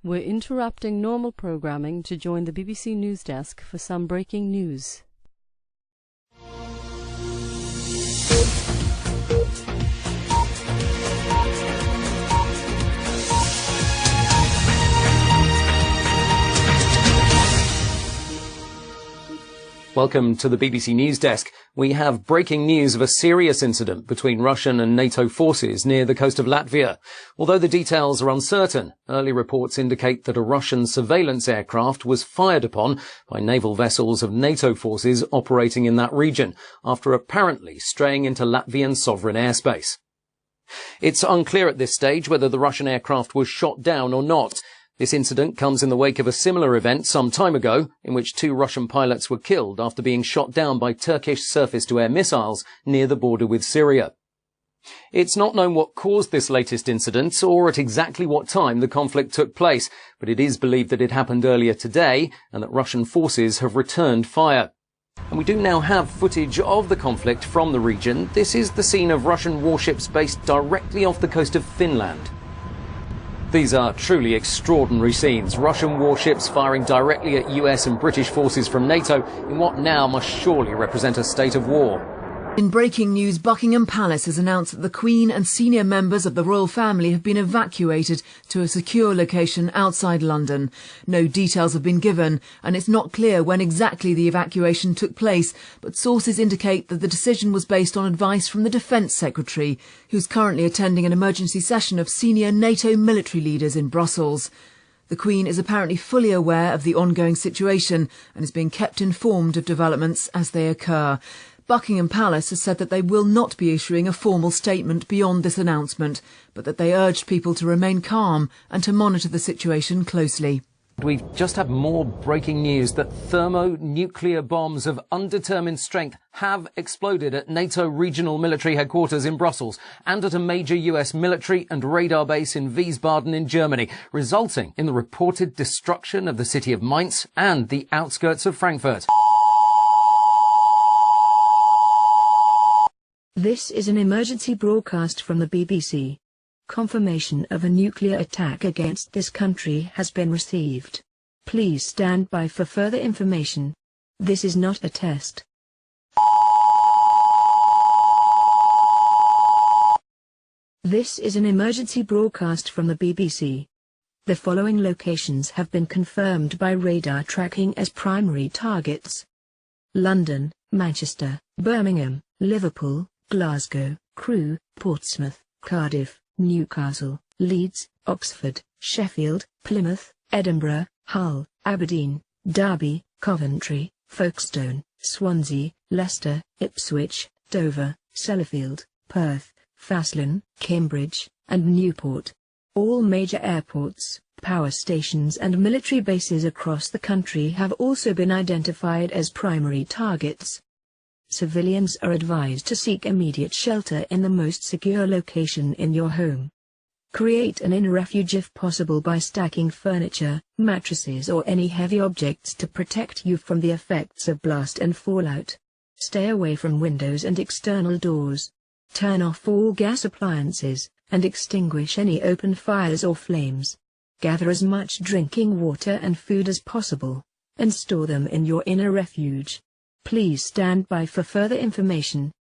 We're interrupting normal programming to join the BBC News Desk for some breaking news. Welcome to the BBC News Desk. We have breaking news of a serious incident between Russian and NATO forces near the coast of Latvia. Although the details are uncertain, early reports indicate that a Russian surveillance aircraft was fired upon by naval vessels of NATO forces operating in that region, after apparently straying into Latvian sovereign airspace. It's unclear at this stage whether the Russian aircraft was shot down or not. This incident comes in the wake of a similar event some time ago, in which 2 Russian pilots were killed after being shot down by Turkish surface-to-air missiles near the border with Syria. It's not known what caused this latest incident or at exactly what time the conflict took place, but it is believed that it happened earlier today and that Russian forces have returned fire. And we do now have footage of the conflict from the region. This is the scene of Russian warships based directly off the coast of Finland. These are truly extraordinary scenes. Russian warships firing directly at US and British forces from NATO in what now must surely represent a state of war. In breaking news, Buckingham Palace has announced that the Queen and senior members of the royal family have been evacuated to a secure location outside London. No details have been given, and it's not clear when exactly the evacuation took place, but sources indicate that the decision was based on advice from the Defence Secretary, who's currently attending an emergency session of senior NATO military leaders in Brussels. The Queen is apparently fully aware of the ongoing situation and is being kept informed of developments as they occur. Buckingham Palace has said that they will not be issuing a formal statement beyond this announcement, but that they urged people to remain calm and to monitor the situation closely. We've just had more breaking news that thermonuclear bombs of undetermined strength have exploded at NATO regional military headquarters in Brussels and at a major US military and radar base in Wiesbaden in Germany, resulting in the reported destruction of the city of Mainz and the outskirts of Frankfurt. This is an emergency broadcast from the BBC. Confirmation of a nuclear attack against this country has been received. Please stand by for further information. This is not a test. This is an emergency broadcast from the BBC. The following locations have been confirmed by radar tracking as primary targets: London, Manchester, Birmingham, Liverpool, Glasgow, Crewe, Portsmouth, Cardiff, Newcastle, Leeds, Oxford, Sheffield, Plymouth, Edinburgh, Hull, Aberdeen, Derby, Coventry, Folkestone, Swansea, Leicester, Ipswich, Dover, Sellafield, Perth, Faslane, Cambridge, and Newport. All major airports, power stations and military bases across the country have also been identified as primary targets. Civilians are advised to seek immediate shelter in the most secure location in your home. Create an inner refuge if possible by stacking furniture, mattresses or any heavy objects to protect you from the effects of blast and fallout. Stay away from windows and external doors. Turn off all gas appliances, and extinguish any open fires or flames. Gather as much drinking water and food as possible, and store them in your inner refuge. Please stand by for further information.